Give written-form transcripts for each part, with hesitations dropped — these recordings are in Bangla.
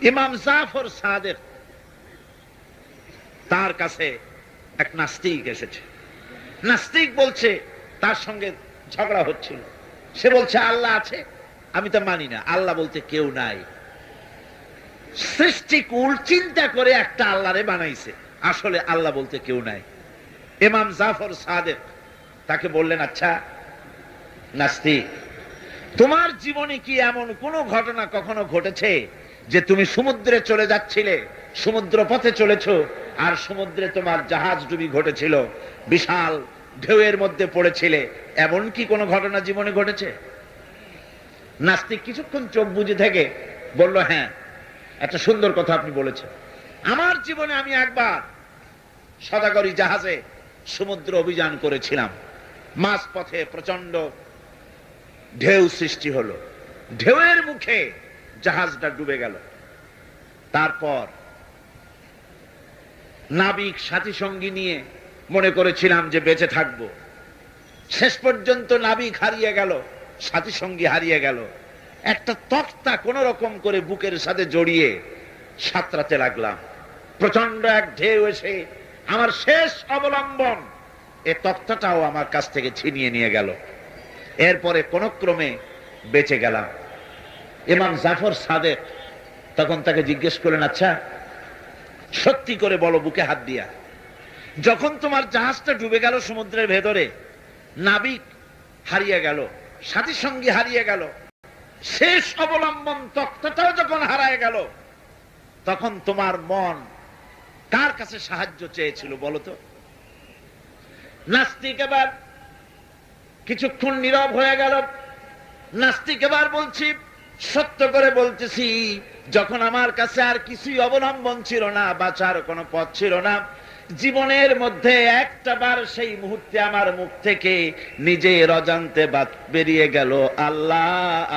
ইমাম জাফর সাদেক তার কাছে এক নাস্তিক এসেছে। নাস্তিক বলছে, তার সঙ্গে ঝগড়া হচ্ছিল। সে বলছে আল্লাহ আছে, আমি তো মানি না, আল্লাহ বলতে কেউ নাই। সৃষ্টিকুল চিন্তা করে একটা আল্লাহরে বানাইছে, আসলে আল্লাহ বলতে কেউ নাই। ইমাম জাফর সাদেক তাকে বললেন, আচ্ছা নাস্তিক, তোমার জীবনে কি এমন কোন ঘটনা কখনো ঘটেছে যে তুমি সমুদ্রে চলে যাচ্ছিলে, সমুদ্র পথে চলেছো, আর সমুদ্রে তোমার জাহাজ ডুবি ঘটেছিল, বিশাল ঢেউয়ের মধ্যে পড়েছিলে, এমন কি কোনো ঘটনা জীবনে ঘটেছে? নাস্তিক কিছুক্ষণ চোখ বুজে থেকে বলল, হ্যাঁ, একটা সুন্দর কথা আপনি বলেছেন। আমার জীবনে আমি একবার সদাগরি জাহাজে সমুদ্র অভিযান করেছিলাম। মাঝ পথে প্রচন্ড ঢেউ সৃষ্টি হলো, ঢেউয়ের মুখে জাহাজটা ডুবে গেল। তারপর নাবিক সাথী সঙ্গী নিয়ে মনে করেছিলাম যে বেঁচে থাকবো। শেষ পর্যন্ত নাবিক হারিয়ে গেল, সাথী সঙ্গী হারিয়ে গেল। একটা তক্তা কোন রকম করে বুকের সাথে জড়িয়ে সাঁতরাতে লাগলাম। প্রচন্ড এক ঢেউ এসে আমার শেষ অবলম্বন এ তক্তাটাও আমার কাছ থেকে ছিনিয়ে নিয়ে গেল। এরপরে কোন ক্রমে বেঁচে গেলাম। ইমাম জাফর সাদেক তখন তাকে জিজ্ঞেস করলেন, আচ্ছা সত্যি করে বলো, বুকে হাত দিয়া, যখন তোমার জাহাজটা ডুবে গেল সমুদ্রের ভেতরে, নাবিক হারিয়ে গেল, সাথী সঙ্গী হারিয়ে গেল, শেষ অবলম্বন তক্তাটাও যখন হারায় গেল, তখন তোমার মন কার কাছে সাহায্য চেয়েছিল বলো তো? নাস্তিক এবার কিছুক্ষণ নীরব হয়ে গেল। নাস্তিক এবার বলছি, সত্য করে বলতেছি, যখন আমার কাছে আর কিছুই অবলম্বন ছিল না, বাঁচার কোনো পথ ছিল না, জীবনের মধ্যে একটা বার সেই মুহূর্তে আমার মুখ থেকে নিজের অজান্তে বেরিয়ে গেল, আল্লাহ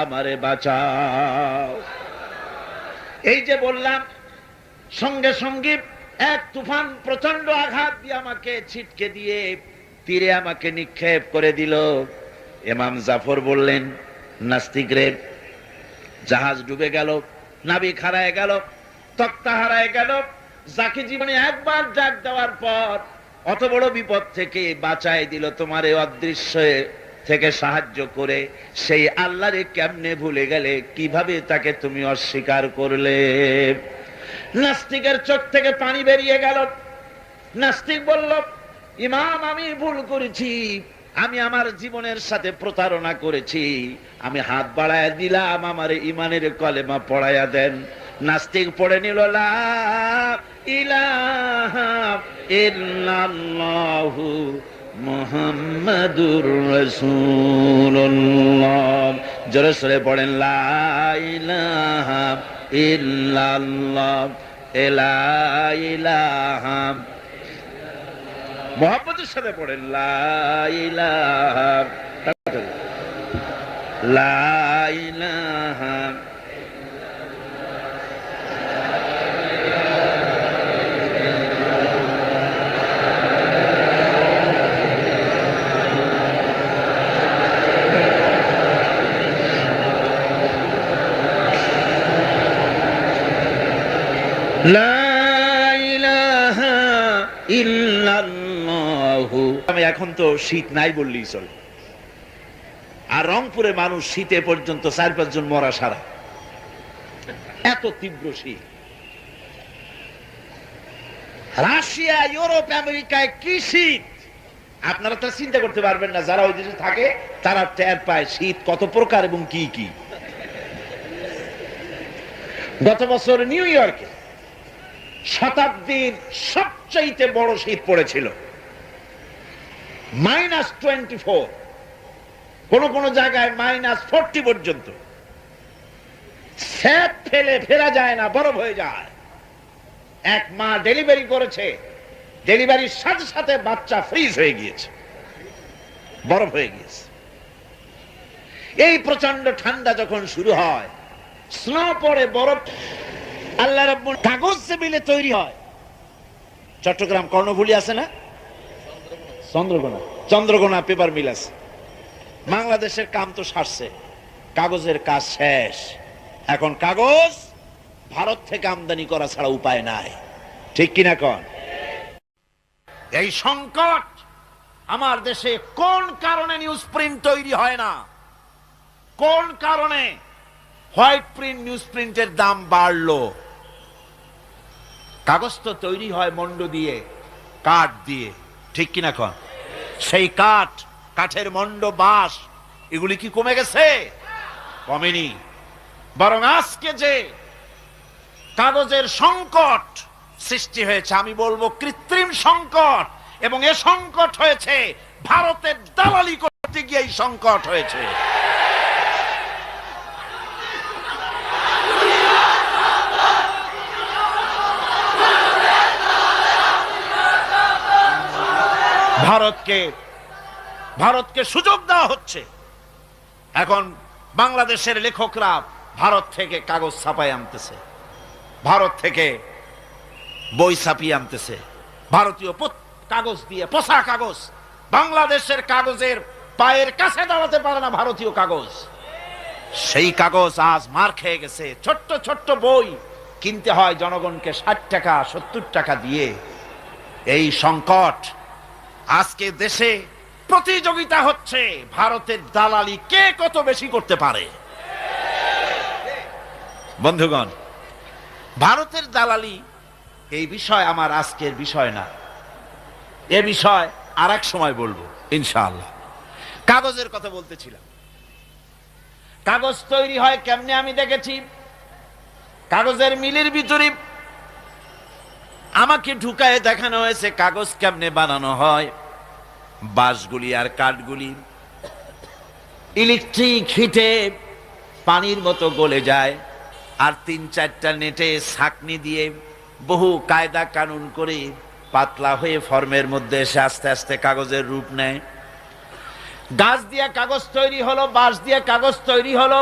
আমারে বাঁচাও। এই যে বললাম, সঙ্গে সঙ্গে এক তুফান প্রচন্ড আঘাত দিয়ে আমাকে ছিটকে দিয়ে তীরে আমাকে নিক্ষেপ করে দিল। ইমাম জাফর বললেন, নাস্তিক রে, জাহাজ ডুবে গেল, নাবিক হারায় গেল, তক্তা হারায় গেল, যাকে জীবনে একবার ডাক দেওয়ার পর অত বড় বিপদ থেকে বাঁচায় দিল তোমার এই অদৃশ্য থেকে সাহায্য করে, সেই আল্লাহরে কেমনে ভুলে গেলে, কিভাবে তাকে তুমি অস্বীকার করলে? নাস্তিকের চোখ থেকে পানি বেরিয়ে গেল। নাস্তিক বলল, ইমাম আমি ভুল করেছি, আমি আমার জীবনের সাথে প্রতারণা করেছি, আমি হাত বাড়ায় দিলাম, আমার ইমানের কলেমা পড়াইয়া দেন। নাস্তিক পড়ে নিল, লা ইলাহা ইল্লাল্লাহু মুহাম্মাদুর রাসূলুল্লাহ। জোরে সোরে পড়েন, লা ইলাহা ইল্লাল্লাহ, লা ইলাহা, মুহাম্মাদের সাথে পড়েন, লা ইলাহা, লা ইলাহা এখন তো শীত নাই বললেই চলে, আর রংপুরে মানুষ শীতে পর্যন্ত 4-5 জন মরা সারা, এত তীব্র শীত। রাশিয়া, ইউরোপ, আমেরিকায় কি শীত আপনারা তো চিন্তা করতে পারবেন না। যারা ওই দেশে থাকে তারা টের পায় শীত কত প্রকার এবং কি কি। গত বছর নিউ ইয়র্কে শতাব্দীর সবচাইতে বড় শীত পড়েছিল, -24, কোন কোন জায়গায় -40 পর্যন্ত। স্যাপ ফেলে ফেরা যায় না, বরফ হয়ে যায়। এক মা ডেলিভারি করেছে, ডেলিভারির সাথে সাথে বাচ্চা ফ্রিজ হয়ে গিয়েছে, বরফ হয়ে গিয়েছে। এই প্রচন্ড ঠান্ডা যখন শুরু হয়, স্নো পড়ে, বরফ আল্লাহ রাব্বুল কাগজ যে মিলে তৈরি হয়। চট্টগ্রাম কর্ণফুলী আছে না, চন্দ্রকোনা পেপার মিল আছে। বাংলাদেশের কাম তো সারছে, কাগজের কাজ শেষ, এখন কাগজ ভারত থেকে আমদানি করা ছাড়া উপায় নাই, ঠিক কিনা কন? এই সংকট আমার দেশে কোন কারণে নিউজ প্রিন্ট তৈরি হয় না, কোন কারণে হোয়াইট প্রিন্ট নিউজ প্রিন্টের দাম বাড়লো? কাগজ তো তৈরি হয় মন্ড দিয়ে, কাঠ দিয়ে, ঠিক কিনা কন? সেই কাঠের মন্ড, বাঁশ, এগুলি কি কমে গেছে? কমেনি। বরং আজকে যে কাগজের সংকট সৃষ্টি হয়েছে, আমি বলবো কৃত্রিম সংকট, এবং এ সংকট হয়েছে ভারতের দালালি করতে গিয়ে এই সংকট হয়েছে। ভারতকে সুযোগ দেওয়া হচ্ছে। এখন বাংলাদেশের লেখকরা ভারত থেকে কাগজ ছাপায় আনতেছে, ভারত থেকে বই ছাপিয়ে আনতেছে, ভারতীয় কাগজ দিয়ে, পচা কাগজ। বাংলাদেশের কাগজের পায়ের কাছে দাঁড়াতে পারে না ভারতীয় কাগজ। সেই কাগজ আজ মার খেয়ে গেছে। ছোট্ট ছোট্ট বই কিনতে হয় জনগণকে 60 টাকা 70 টাকা দিয়ে। এই সংকট আজকে দেশে প্রতিযোগিতা হচ্ছে ভারতের দালালি কে কত বেশি করতে পারে। বন্ধুগণ, ভারতের দালালি এই বিষয় আমার আজকের বিষয় না, এ বিষয় আর এক সময় বলবো ইনশাআল্লাহ। কাগজের কথা বলতেছিলাম। কাগজ তৈরি হয় কেমনে আমি দেখেছি। কাগজের মিলের ভিতরে আমাকে ঢুকায় দেখানো হয়েছে কাগজ কেমনে বানানো হয়। বাঁশগুলি আর কাঠগুলি ইলেকট্রিক হিটে পানির মতো গলে যায়, আর 3-4টা নেটে ছাঁকনি দিয়ে বহু কায়দা কানুন করে পাতলা হয়ে ফর্মের মধ্যে এসে আস্তে আস্তে কাগজের রূপ নেয়। গাছ দিয়ে কাগজ তৈরি হলো, বাঁশ দিয়ে কাগজ তৈরি হলো,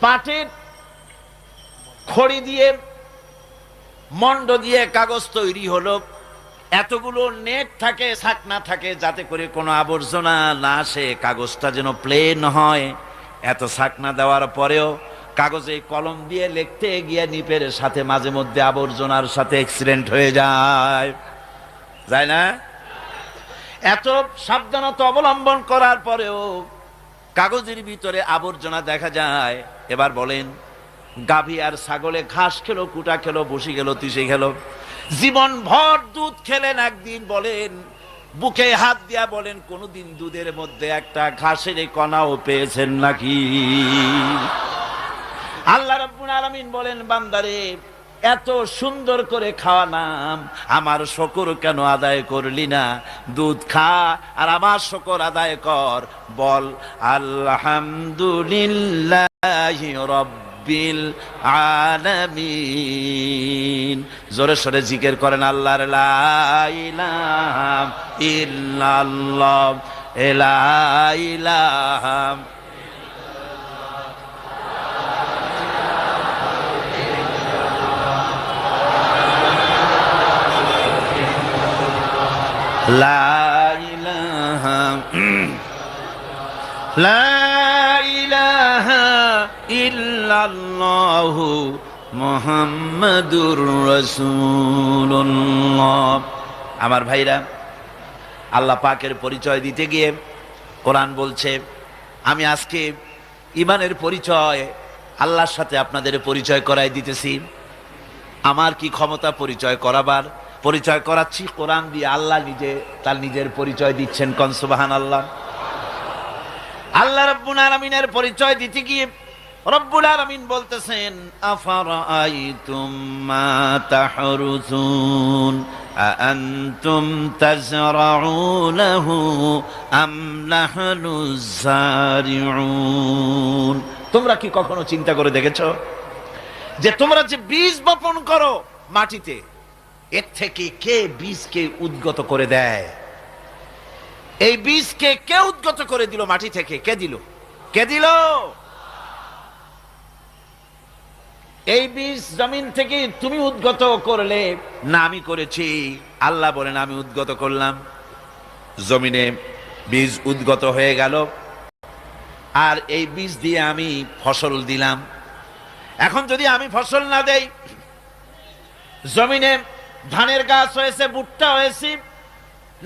পাটের খড়ি দিয়ে, মন্ড দিয়ে কাগজ তৈরি হলো। এতগুলো নেট থাকে, ছাকনা থাকে, যাতে করে কোনো আবর্জনা না আসে, কাগজটা যেন প্লেন হয়। এত ছাকনা দেওয়ার পরেও কাগজে কলম দিয়ে লিখতে গিয়ে নিপের সাথে মাঝে মধ্যে আবর্জনার সাথে অ্যাক্সিডেন্ট হয়ে যায় না? এত সাবধানতা অবলম্বন করার পরেও কাগজের ভিতরে আবর্জনা দেখা যায়। এবার বলেন, গাভী আর ছাগলে ঘাস খেলো, কুটা খেলো, বসি গেল, তিসে খেলো, জীবন ভর দুধ খেলেন, একদিন বলেন বুকে হাত দিয়া বলেন কোনদিন দুধের মধ্যে একটা ঘাসের কণাও পেয়েছেন নাকি? আল্লাহ রাব্বুল আলামিন বলেন, বান্দারে এত সুন্দর করে খাওয়ালাম, আমার শুকর কেন আদায় করলি না? দুধ খা আর আমার শুকর আদায় কর। বল আলহামদুলিল্লাহি রাব্বিল আলামিন। জোরে সোরে জিকির করেন আল্লাহর লা ইলাহা ইল্লাল্লাহ, লা ইলাহা লা ইলাহা ইল্লাল্লাহু মুহাম্মাদুর রাসূলুল্লাহ। আমার ভাইরা, আল্লাহ পাকের পরিচয় দিতে গিয়ে কোরআন বলছে, আমি আজকে ঈমানের পরিচয় আল্লাহর সাথে আপনাদের পরিচয় করাই দিতেছি। আমার কি ক্ষমতা পরিচয় করাবার? পরিচয় করাচ্ছি কোরআন দিয়ে। আল্লাহ নিজে তার নিজের পরিচয় দিচ্ছেন, কোন সুবহানাল্লাহ। আল্লাহ রাব্বুল আলামিনের পরিচয় দিতে গিয়ে রব্বুল আলামিন বলতেছেন, আফারাআইতুম মা তাহরুসুন আআনতুম তাজরাউনাহু আম নাহনুজ যারিউন। তোমরা কি কখনো চিন্তা করে দেখেছো যে তোমরা যে বীজ বপন করো মাটিতে, এর থেকে কে বীজকে উদ্গত করে দেয়? এই বীজকে কে উদ্গত করে দিল মাটি থেকে? কে দিল? কে দিল? এই বীজ জমিন থেকে তুমি উদ্গত করলে না আমি করেছি? আল্লাহ বলেন, আমি উদ্গত করলাম। জমিনে বীজ উদ্গত হয়ে গেল, আর এই বীজ দিয়ে আমি ফসল দিলাম। এখন যদি আমি ফসল না দেই, জমিনে ধানের গাছ হয়েছে, ভুট্টা হয়েছে,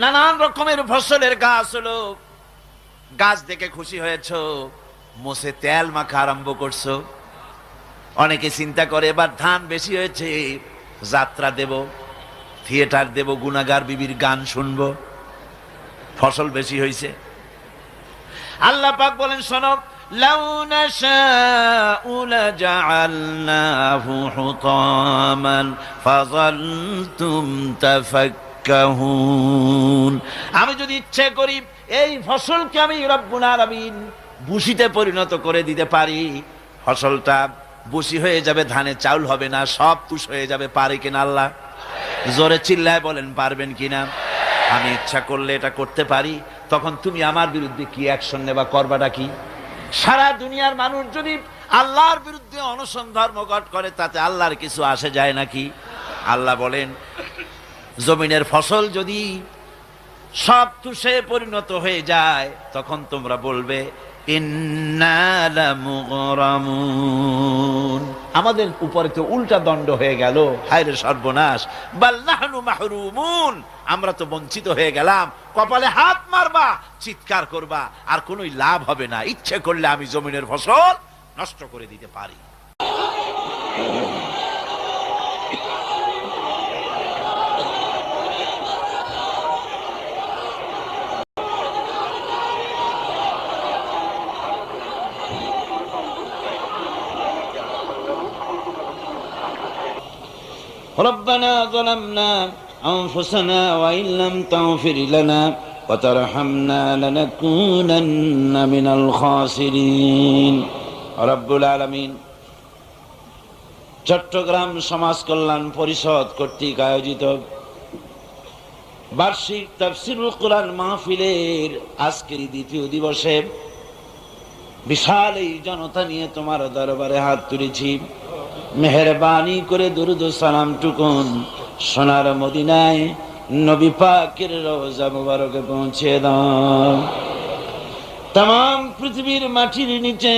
নানান রকমের ফসলের গাছ হলো, গাছ দেখে খুশি হয়েছ, মোষে তেল মাখা আরম্ভ করছো। অনেকে চিন্তা করে এবার ধান বেশি হয়েছে, যাত্রা দেব, থিয়েটার দেব, গুনাগার বিবির গান শুনবো, ফসল বেশি হয়েছে। আল্লাহ পাক বলেন, শোনো, লাউ নাশাউ লাজআলনাহু হুতামান ফাযালতুম তাফাক্কাহুন। আমি যদি ইচ্ছে করি এই ফসলকে আমি রব্বুল আলামিন বুশিতে পরিণত করে দিতে পারি, ফসলটা বুশি হয়ে যাবে, ধানে চাউল হবে না, সব তুষ হয়ে যাবে। পারে কিনা আল্লাহ? জোরে চিল্লায় বলেন, পারবেন কিনা? আমি ইচ্ছা করলে এটা করতে পারি। তখন তুমি আমার বিরুদ্ধে কি অ্যাকশন নেবা? করবাটা কি? সারা দুনিয়ার মানুষ যদি আল্লাহর বিরুদ্ধে অনশন ধর্মঘট করে, তাতে আল্লাহর কিছু আসে যায় নাকি? আল্লাহ বলেন, জমিনের ফসল যদি সব তুষে পরিণত হয়ে যায়, তখন তোমরা বলবে ইন্না লামুগরামুন, আমাদের উপরে তো উল্টা দণ্ড হয়ে গেল, হায় রে সর্বনাশ, বাল নাহনু মাহরুমুন, আমরা তো বঞ্চিত হয়ে গেলাম। কপালে হাত মারবা, চিৎকার করবা, আর কোনোই লাভ হবে না। ইচ্ছে করলে আমি জমিনের ফসল নষ্ট করে দিতে পারি। ربنا ظلمنا أنفسنا وإن لم تغفر لنا وترحمنا لنكونن من الخاسرين। رب العالمين চট্টগ্রাম সমাজ কল্যাণ পরিষদ কর্তৃক আয়োজিত বার্ষিক তাফসীরুল কোরআন মাহফিলের আজকের দ্বিতীয় দিবসে বিশাল এই জনতা নিয়ে তোমার দরবারে হাত তুলেছি। মেহেরবানি করে দুরুদ ও সালাম টুকুন সোনার মদিনায় নবী পাকের রওজা মুবারকে পৌঁছে দাও। तमाम পৃথিবীর মাটির নিচে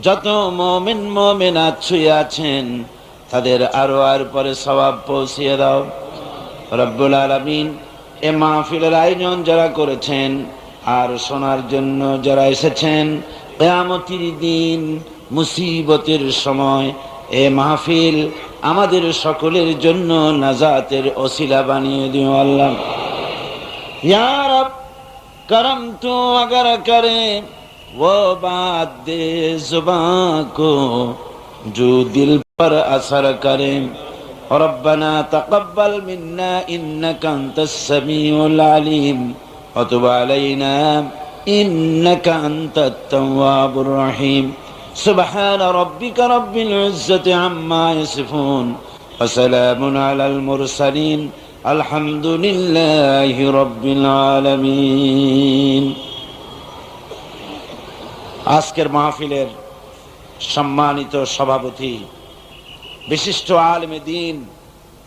যত মুমিন মুমিনাত শুয়ে আছেন, তাদের আরো আর পরে সওয়াব পৌঁছিয়ে দাও রব্বুল আলামিন। এ মাহফিলের আয়োজন যারা করেছেন আর শোনার জন্য যারা এসেছেন, কিয়ামতের দিন মুসিবতের সময় এ মাহফিল আমাদের সকলের জন্য নাজাতের ওসিলা বানিয়ে দিও আল্লাহ। ইয়া রব करम तू अगर करे वो बात दे जुबां को जो दिल पर असर करे। रब्बना तक़ब्बल मिन्ना इन्नका अंतस समीउल अलीम व तुब अलैना इन्नका अंतत तव्वाबुर रहीम। सुब्हान रब्बिका रब्बिल इज्जति अम्मा यसिफून व सलामुन अलल मुरसलीन আলহামদুলিল্লাহি রাব্বিল আলামিন। আজকের মাহফিলের সম্মানিত সভাপতি, বিশিষ্ট আলেমে দ্বীন,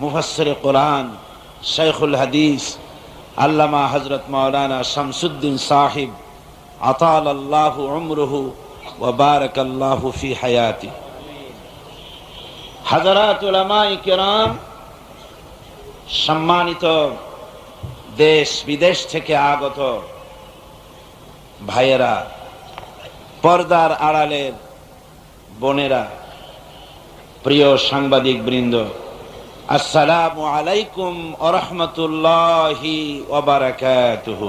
মুফাসসিরে কোরআন, শাইখুল হাদিস আল্লামা হযরত মাওলানা শামসুদ্দিন সাহিব আতালাল্লাহু উমরুহু ওয়া বারাকাল্লাহু ফি হায়াতি, হাযরাত উলামায়ে কিরাম, সম্মানিত দেশ বিদেশ থেকে আগত ভাইয়েরা, পর্দার আড়ালের বোনেরা, প্রিয় সাংবাদিক বৃন্দ, আসসালামু আলাইকুম ওয়া রাহমাতুল্লাহি ওয়া বারাকাতুহু।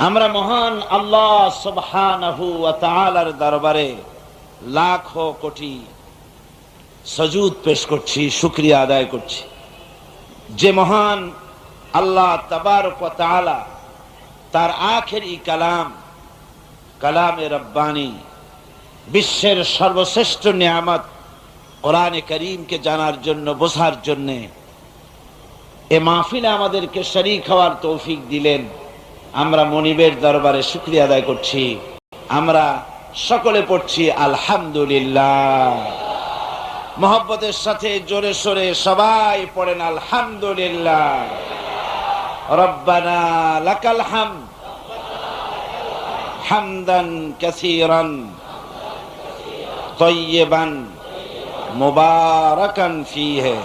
আমরা মহান আল্লাহ সুবহানাহু ওয়া তাআলার দরবারে লাখো কোটি সজুদ পেশ করছি, শুকরিয়া আদায় করছি। যে মহান আল্লাহ তাবারক ওয়া তাআলা তার আখেরি কালাম, কালামে রব্বানি, বিশ্বের সর্বশ্রেষ্ঠ নিয়ামত কোরআনে কারীমকে জানার জন্য, বোঝার জন্য এ মাহফিলে আমাদেরকে শরীক হওয়ার তৌফিক দিলেন। আমরা মনিবের দরবারে শুকরিয়া আদায় করছি। আমরা সকলে পড়ছি আলহামদুলিল্লাহ। মোহব্বতের সাথে জোরে সোরে সবাই পড়েন আলহামদুলিল্লাহ। রব্বানা লাকাল হামদ হামদান কাসীরান তাইয়িবান মুবারাকান ফীহি।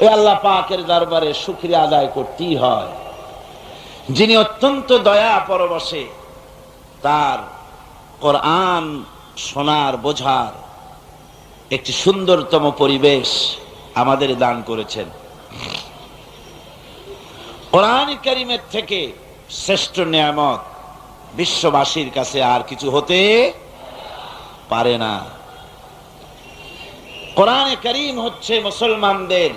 ওই আল্লাহ পাকের দরবারে শুকরিয়া আদায় করতেই হয়, যিনি অত্যন্ত দয়া পরবশে তার কোরআন শোনার বোঝার একটি সুন্দরতম পরিবেশ আমাদের দান করেছেন। কোরআন কারীমের থেকে শ্রেষ্ঠ নিয়ামত বিশ্ববাসীর কাছে আর কিছু হতে পারে না। কোরআন কারীম হচ্ছে মুসলমানদের,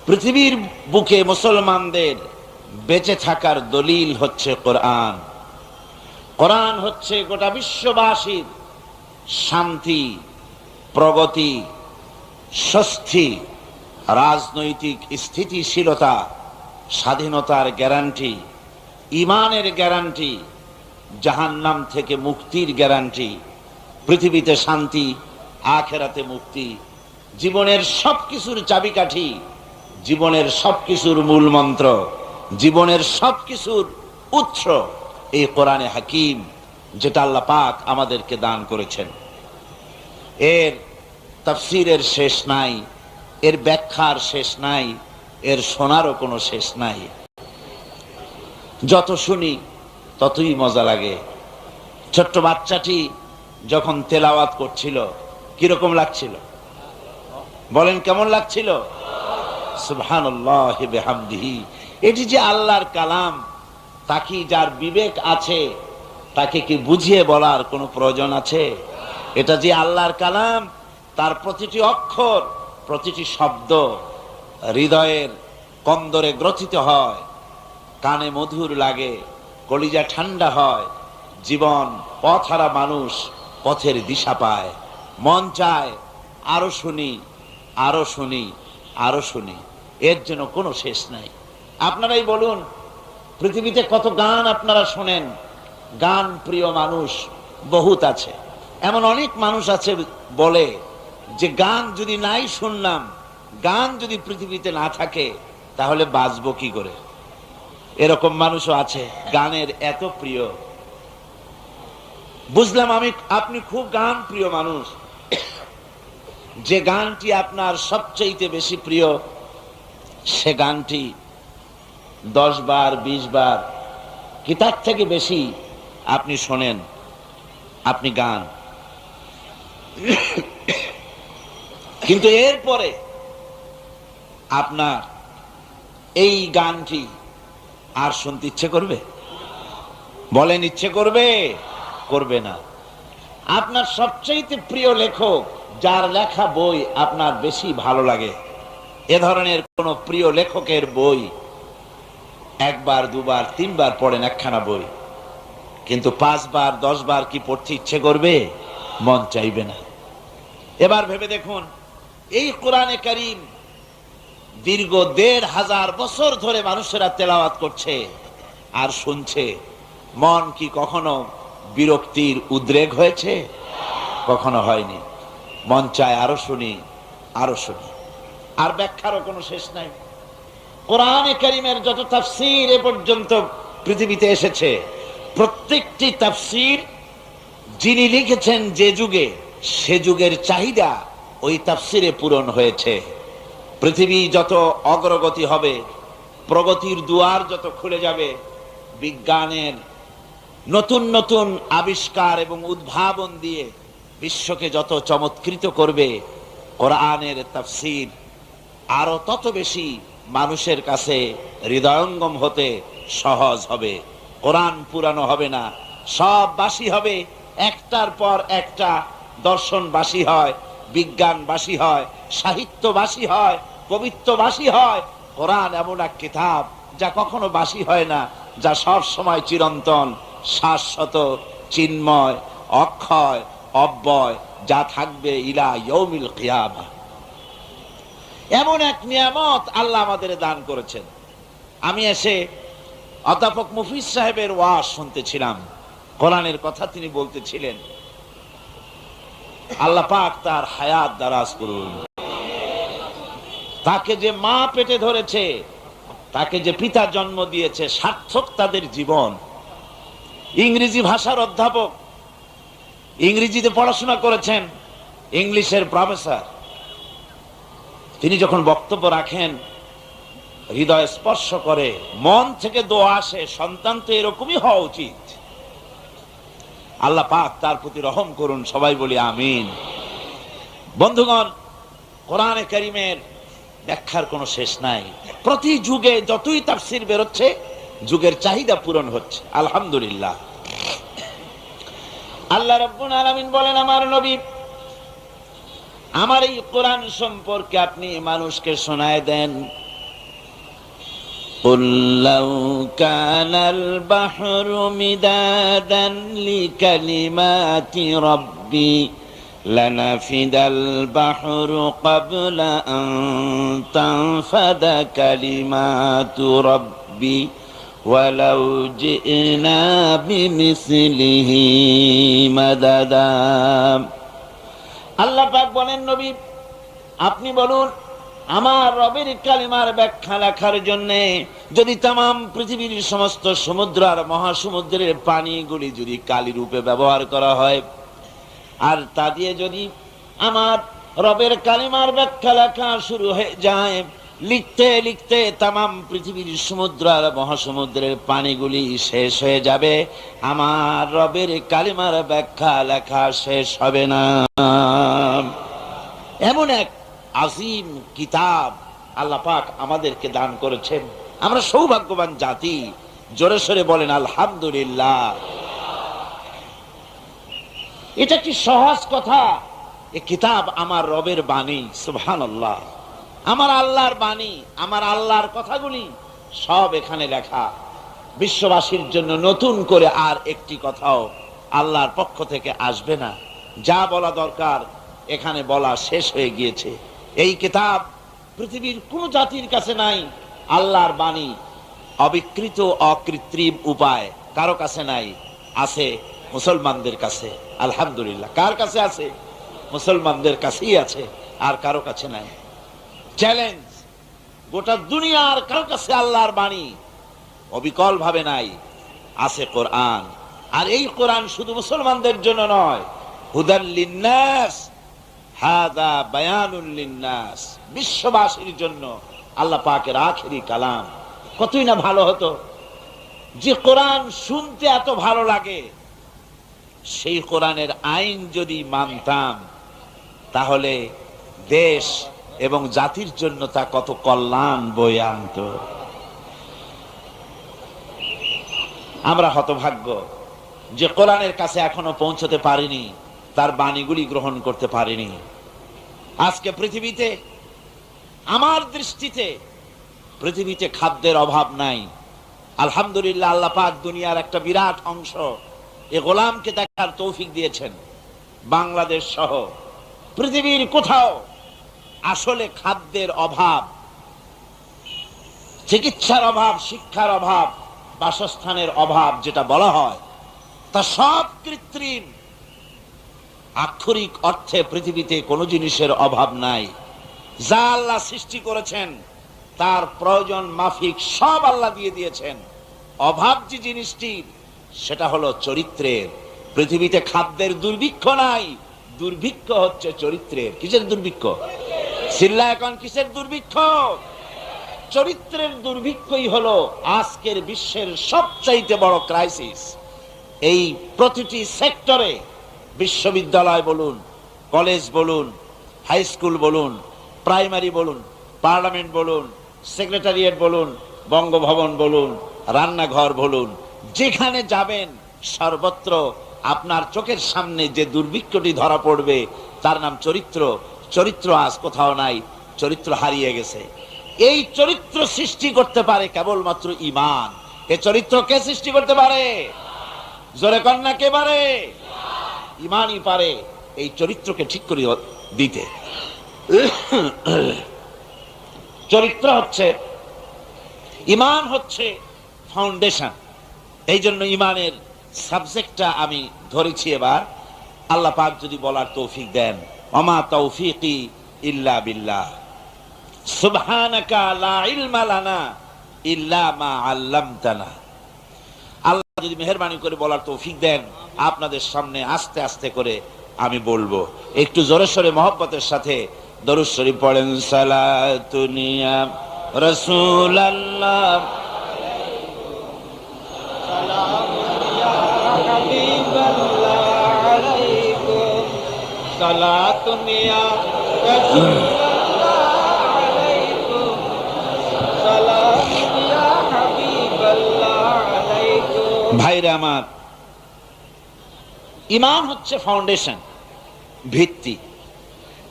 পৃথিবীর বুকে মুসলমানদের বেঁচে থাকার দলিল হচ্ছে কোরআন। কোরআন হচ্ছে গোটা বিশ্ববাসীর শান্তি, প্রগতি, স্বস্তি, রাজনৈতিক স্থিতিশীলতা, স্বাধীনতার গ্যারান্টি, ঈমানের গ্যারান্টি, জাহান্নাম থেকে মুক্তির গ্যারান্টি, পৃথিবীতে শান্তি, আখিরাতে মুক্তি, জীবনের সবকিছুর চাবিকাঠি, জীবনের সবকিছুর মূল মন্ত্র, জীবনের সবকিছুর উৎস এই কোরআনে হাকিম, যেটা আল্লাহ পাক আমাদেরকে দান করেছেন। এর তাফসীরের শেষ নাই, এর ব্যাখ্যার শেষ নাই, এর শোনারও কোনো শেষ নাই। যত শুনি ততই মজা লাগে। ছোট্ট বাচ্চাটি যখন তেলাওয়াত করছিল কিরকম লাগছিল বলেন, কেমন লাগছিল? সুবহানাল্লাহি বিহামদিহি। এটি যে আল্লাহর কালাম, তাকে যার বিবেক আছে তাকে কি বুঝিয়ে বলার কোনো প্রয়োজন আছে? এটা যে আল্লাহর কালাম, তার প্রতিটি অক্ষর, প্রতিটি শব্দ হৃদয়ের কন্দরে গ্রথিত হয়, কানে মধুর লাগে, কলিজা ঠান্ডা হয়, জীবন পথহারা মানুষ পথের দিশা পায়, মন চায় আরো শুনি, আরো শুনি, আরো শুনি। এর জন্য কোনো শেষ নাই। আপনারাই বলুন, পৃথিবীতে কত গান আপনারা শোনেন। গান প্রিয় মানুষ বহুত আছে। এমন অনেক মানুষ আছে বলে যে গান যদি নাই শুনলাম, গান যদি পৃথিবীতে না থাকে তাহলে বাঁচবো কি করে। এরকম মানুষও আছে, গানের এত প্রিয়। বুঝলাম আপনি খুব গান প্রিয় মানুষ। যে গানটি আপনার সবচেয়ে বেশি প্রিয়, সে গানটি 10 বার 20 বার কি তার থেকে বেশি আপনি শোনেন, আপনি গান। কিন্তু এরপরে আপনার এই গানটি আর শুনতে ইচ্ছে করবে? বলেন, ইচ্ছে করবে? করবে না। আপনার সবচেয়ে প্রিয় লেখক, যার লেখা বই আপনার বেশি ভালো লাগে, এ ধরনের কোন প্রিয় লেখকের বই 1 বার 2 বার 3 বার পড়েন একখানা বই, কিন্তু 5 বার 10 বার কি পড়তে ইচ্ছে করবে? মন চাইবে না। এবার ভেবে দেখুন, এই কোরআনে কারীম দীর্ঘ 1500 বছর ধরে মানুষেরা তেলাওয়াত করছে আর শুনছে, মন কি কখনো বিরক্তির উদ্রেক হয়েছে? কখনো হয়নি। মন চায় আরো শুনি, আরো শুনি। আর ব্যাখ্যারও কোনো শেষ নাই। কোরআনে কারীমের যত তাফসীর এ পর্যন্ত পৃথিবীতে এসেছে, প্রত্যেকটি তাফসীর যিনি লিখেছেন যে যুগে, সে যুগের চাহিদা ওই তাফসীরে পূরণ হয়েছে। পৃথিবী যত অগ্রগতি হবে, প্রগতির দুয়ার যত খুলে যাবে, বিজ্ঞানের নতুন নতুন আবিষ্কার এবং উদ্ভাবন দিয়ে বিশ্বকে যত চমৎকৃত করবে, কোরআনের তাফসীর আরো তত বেশি মানুষের কাছে হৃদয়ঙ্গম হতে সহজ হবে। কোরআন পুরানো হবে না, সব বাসি হবে। একটার পর একটা দর্শন বাসি হয়, বিজ্ঞান বাসি হয়, সাহিত্য বাসি হয়, কবিত্ব বাসি হয়। কোরআন এমন এক কিতাব যা কখনো বাসি হয় না, যা সব সময় চিরন্তন, শাশ্বত, চিন্ময়, অক্ষয়, অব্যয়, যা থাকবে ইলা ইয়াউমিল কিয়ামা। এমন এক নিয়ামত আল্লাহ আমাদের দান করেছেন। আমি এসে অধ্যাপক মুফিজ সাহেবের ওয়াজ শুনতেছিলাম, কোরআনের কথা তিনি বলতেছিলেন। আল্লাহ পাক তার হায়াত দারাজ করুন। তাকে যে মা পেটে ধরেছে, তাকে যে পিতা জন্ম দিয়েছে, সার্থক তাদের জীবন। ইংরেজি ভাষার অধ্যাপক, ইংরেজিতে পড়াশোনা করেছেন, ইংলিশের প্রফেসর। তিনি যখন বক্তব্য রাখেন হৃদয় স্পর্শ করে, মন থেকে দোয়া আসে, সন্তান তো এরকমই হওয়া উচিত। আল্লাহ পাক তার প্রতি রহম করুন, সবাই বলি আমিন। বন্ধুগণ, কোরআনে কারীমের ব্যাখ্যার কোনো শেষ নাই। প্রতি যুগে যতই তাফসীর বেরোচ্ছে, যুগের চাহিদা পূরণ হচ্ছে, আলহামদুলিল্লাহ। আল্লাহ রাব্বুল আলামিন বলেন, আমার নবী, আমার এই কোরআন সম্পর্কে আপনি মানুষকে শোনায় দেন। قُلْ لَوْ كَانَ الْبَحْرُ مِدَادًا لِكَلِمَاتِ رَبِّي لَنَفِدَ الْبَحْرُ قَبْلَ أَن تَنفَدَ كَلِمَاتُ رَبِّي وَلَوْ جِئْنَا بِمِثْلِهِ مَدَدًا। আল্লাহ পাক বলেন, নবী আপনি বলুন, আমার রবের কালিমার ব্যাখ্যা লেখার জন্য যদি তামাম পৃথিবীর সমস্ত সমুদ্র আর মহাসমুদ্রের পানিগুলি যদি কালি রূপে ব্যবহার করা হয়, আর তা দিয়ে যদি আমার রবের কালিমার ব্যাখ্যা লেখা শুরু হয়ে যায়, লিখতে লিখতে তামাম পৃথিবীর সমুদ্র আর মহাসমুদ্রের পানিগুলি শেষ হয়ে যাবে, আমার রবের কালিমার ব্যাখ্যা লেখা শেষ হবে না। এমন এক আজিম কিতাব আল্লাহ পাক আমাদেরকে দান করেছেন। আমরা সৌভাগ্যবান জাতি, জোরে সোরে বলেন আলহামদুলিল্লাহ। এটা কি সহজ কথা? এই কিতাব আমার রবের বাণী, সুবহানাল্লাহ। আমার আল্লাহর বাণী, আমার আল্লাহর কথাগুলি সব এখানে লেখা। বিশ্ববাসীর জন্য নতুন করে আর একটি কথাও আল্লাহর পক্ষ থেকে আসবে না। যা বলা দরকার এখানে বলা শেষ হয়ে গিয়েছে। এই কিতাব পৃথিবীর কোন জাতির কাছে নাই। আল্লাহর বাণী অবিকৃত অকৃত্রিম উপায় কারো কাছে নাই, আছে মুসলমানদের কাছে, আলহামদুলিল্লাহ। কার কাছে আছে? মুসলমানদের কাছেই আছে, আর কারো কাছে নাই। চ্যালেঞ্জ, গোটা দুনিয়ার কারো কাছে আল্লাহর বাণী অবিকল ভাবে নাই, আছে কোরআন। আর এই কোরআন শুধু মুসলমানদের জন্য নয়, হুদাল লিন্নাস, হাদা বায়ানুল লিন্নাস, বিশ্ববাসীর জন্য আল্লাহ পাকের আখেরি কালাম। কতই না ভালো হতো যে কোরআন শুনতে এত ভালো লাগে, সেই কোরআনের আইন যদি মানতাম, তাহলে দেশ এবং জাতির জন্য তা কত কল্যাণ বয়ে আনত। আমরা হতভাগ্য যে কোরআনের কাছে এখনো পৌঁছতে পারিনি, তার বাণীগুলি গ্রহণ করতে পারিনি। আজকে পৃথিবীতে, আমার দৃষ্টিতে পৃথিবীতে খাদ্যের অভাব নাই, আলহামদুলিল্লাহ। আল্লাহ পাক দুনিয়ার একটা বিরাট অংশ এ গোলামকে দেখার তৌফিক দিয়েছেন। বাংলাদেশ সহ পৃথিবীর কোথাও আসলে খাদ্যের অভাব, চিকিৎসার অভাব, শিক্ষার অভাব, বাসস্থানের অভাব যেটা বলা হয়, তা সব কৃত্রিম। আক্ষরিক অর্থে পৃথিবীতে কোনো জিনিসের অভাব নাই। যা আল্লাহ সৃষ্টি করেছেন তার প্রয়োজন মাফিক সব আল্লাহ দিয়ে দিয়েছেন। অভাব যে জিনিসটির, সেটা হলো চরিত্রের। পৃথিবীতে খাদ্যের দুর্ভিক্ষ নাই, দুর্ভিক্ষ হচ্ছে চরিত্রের। কিসের দুর্ভিক্ষ? চিল্লা এখন কিসের দুর্ভিক্ষ? চরিত্রের দুর্ভিক্ষই হলো আজকের বিশ্বের সবচাইতে বড় ক্রাইসিস। এই প্রতিটি সেক্টরে, বিশ্ববিদ্যালয় বলুন, কলেজ বলুন, হাই স্কুল বলুন, প্রাইমারি বলুন, পার্লামেন্ট বলুন, সেক্রেটারিয়েট বলুন, বঙ্গভবন বলুন, রান্নাঘর বলুন, যেখানে যাবেন সর্বত্র আপনার চোখের সামনে যে দুর্ভিক্ষটি ধরা পড়বে তার নাম চরিত্র। চরিত্র আজ কোথাও নাই, চরিত্র হারিয়ে গেছে। এই চরিত্র সৃষ্টি করতে পারে কেবলমাত্র ঈমান। এই চরিত্র কে সৃষ্টি করতে পারে? জোরে কন্যা কে পারে? ঈমানই পারে এই চরিত্রকে ঠিক করে দিতে। চরিত্র হচ্ছে, ঈমান হচ্ছে ফাউন্ডেশন। এই জন্য ঈমানের সাবজেক্টটা আমি ধরেছি এবার। আল্লাহ পাক যদি বলার তৌফিক দেন, ওমা তৌফিকি ইল্লা বিল্লাহ, সুবহানাকা লা ইলমা লানা ইল্লা মা আল্লামতানা। যদি মেহেরবানি করে বলার তৌফিক দেন, আপনাদের সামনে আস্তে আস্তে করে আমি বলবো। একটু জোরে সোরে মহব্বতের সাথে দরুদ শরীফ পড়েন। সালাতুনিয়া রাসূলুল্লাহ সালাতুনিয়া রাসূলুল্লাহ আলাইকুম সালাতুনিয়া হাবিবাল্লাহ আলাইকুম। ভাইরা আমার, ঈমান হচ্ছে ফাউন্ডেশন, ভিত্তি।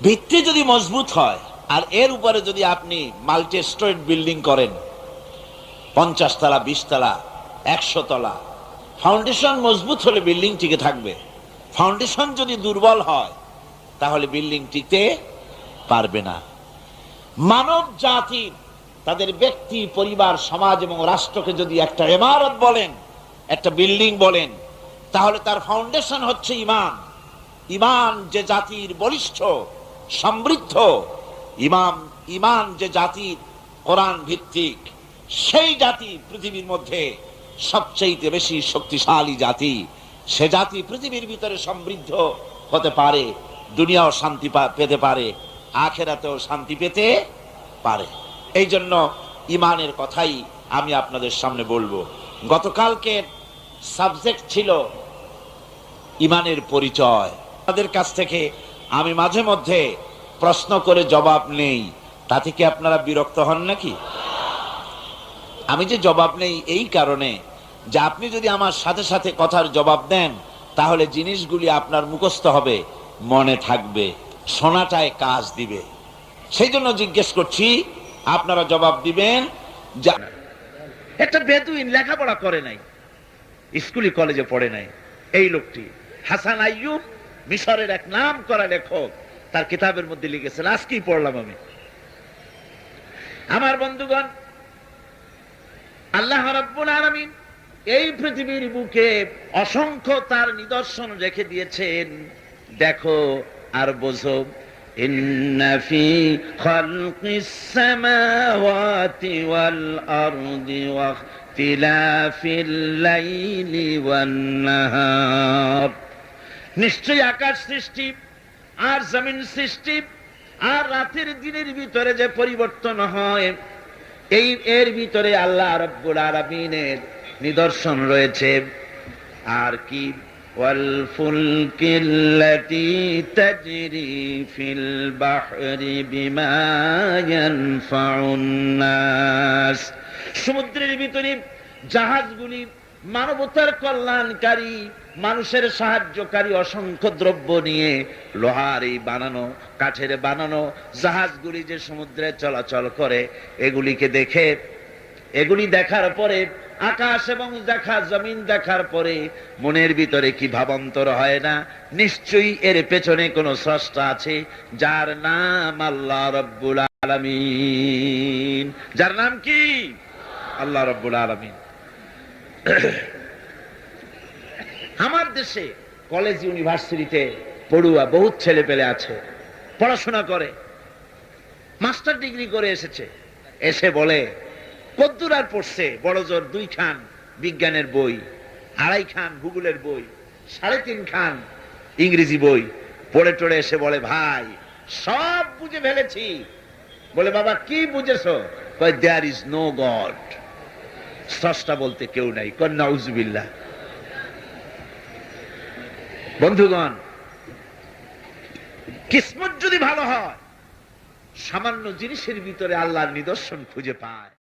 ভিত্তি যদি মজবুত হয় আর এর উপরে যদি আপনি মাল্টি স্টোরেড বিল্ডিং করেন, 50 তলা, 20 তলা, 100 তলা, ফাউন্ডেশন মজবুত হলে বিল্ডিং টিকে থাকবে। ফাউন্ডেশন যদি দুর্বল হয় তাহলে বিল্ডিং টিকতে পারবে না। মানব জাতি তাদের ব্যক্তি, পরিবার, সমাজ এবং রাষ্ট্রকে যদি একটা ইমারত বলেন, একটা বিল্ডিং বলেন, তাহলে তার ফাউন্ডেশন হচ্ছে ঈমান। ঈমান যে জাতির বলিষ্ঠ, সমৃদ্ধ, ঈমান যে জাতির কোরআন ভিত্তিক, সেই জাতি পৃথিবীর মধ্যে সবচেয়ে বেশি শক্তিশালী জাতি। সে জাতি পৃথিবীর ভিতরে সমৃদ্ধ হতে পারে, দুনিয়াও শান্তি পেতে পারে, আখিরাতেও শান্তি পেতে পারে। এই জন্য ঈমানের কথাই আমি আপনাদের সামনে বলবো। গতকালকে সাবজেক্ট ছিল ঈমানের পরিচয়। তাদের কাছ থেকে আমি মাঝে মধ্যে প্রশ্ন করে জবাব নেই, তাতে কি আপনারা বিরক্ত হন নাকি? আমি যে জবাব নেই এই কারণে যে আপনি যদি আমার সাথে সাথে কথার জবাব দেন তাহলে জিনিসগুলি আপনার মুখস্থ হবে, মনে থাকবে, শোনাটায় কাজ দিবে। সেই জন্য জিজ্ঞেস করছি, আপনারা জবাব দিবেন। একটা বেদুইন লেখাপড়া করে নাই, স্কুলে কলেজে পড়ে নাই, এই লোকটি হাসান আইয়ুব, মিশরের এক নাম করা লেখক, তার কিতাবের মধ্যে লিখেছেন, আজকেই পড়লাম আমি। আমার বন্ধুগণ, আল্লাহ রাব্বুল আলামিন এই পৃথিবীর বুকে অসংখ্য তার নিদর্শন রেখে দিয়েছেন। দেখো আর বোঝো। ইন্না ফি খালকিস সামাওয়াতি ওয়াল আরদি ওয়া ইখতিলাফিল লাইলি ওয়ান নাহার, নিশ্চয়ই আকাশ সৃষ্টি আর জমিন সৃষ্টি আর রাতের দিনের ভিতরে যে পরিবর্তন হয়, এর ভিতরে আল্লাহ রাব্বুল আলামিনের নিদর্শন রয়েছে। আর কি? ওয়াল ফুলকিল্লাতী তাজরি ফিল বাহরি বিমা ইয়ানফাউন নাস, সমুদ্রের ভিতরে জাহাজগুলি মানবতার কল্যাণকারী, মানুষের সাহায্যকারী অসংখ্য দ্রব্য নিয়ে লোহার এই বানানো, কাঠের বানানো জাহাজগুলি যে সমুদ্রে চলাচল করে, এগুলি দেখার পরে, আকাশ এবং জমিন দেখার পরে মনের ভিতরে কি ভাবান্তর হয় না? নিশ্চয়ই এর পেছনে কোন স্রষ্টা আছে, যার নাম আল্লাহ রাব্বুল আলামিন। যার নাম কি? আল্লাহ রাব্বুল আলামিন। আমার দেশে কলেজ ইউনিভার্সিটিতে পড়ুয়া বহুত ছেলে পেলে আছে, পড়াশোনা করে, মাস্টার ডিগ্রি করে এসেছে। এসে বলে কদ্দুর আর পড়ছে, বড় জোর 2 খান বিজ্ঞানের বই, 2.5 খান ভূগোলের বই, 3.5 খান ইংরেজি বই পড়ে টড়ে এসে বলে, ভাই সব বুঝে ফেলেছি। বলে, বাবা কি বুঝেছো? কয়, দেয়ার ইজ নো গড, স্রষ্টা বলতে কেউ নাই। কয়, নাউজুবিল্লাহ। বন্ধুগণ, কিসমত যদি ভালো হয়, সামান্য জিনিসের ভিতরে আল্লাহর নিদর্শন খুঁজে পায়।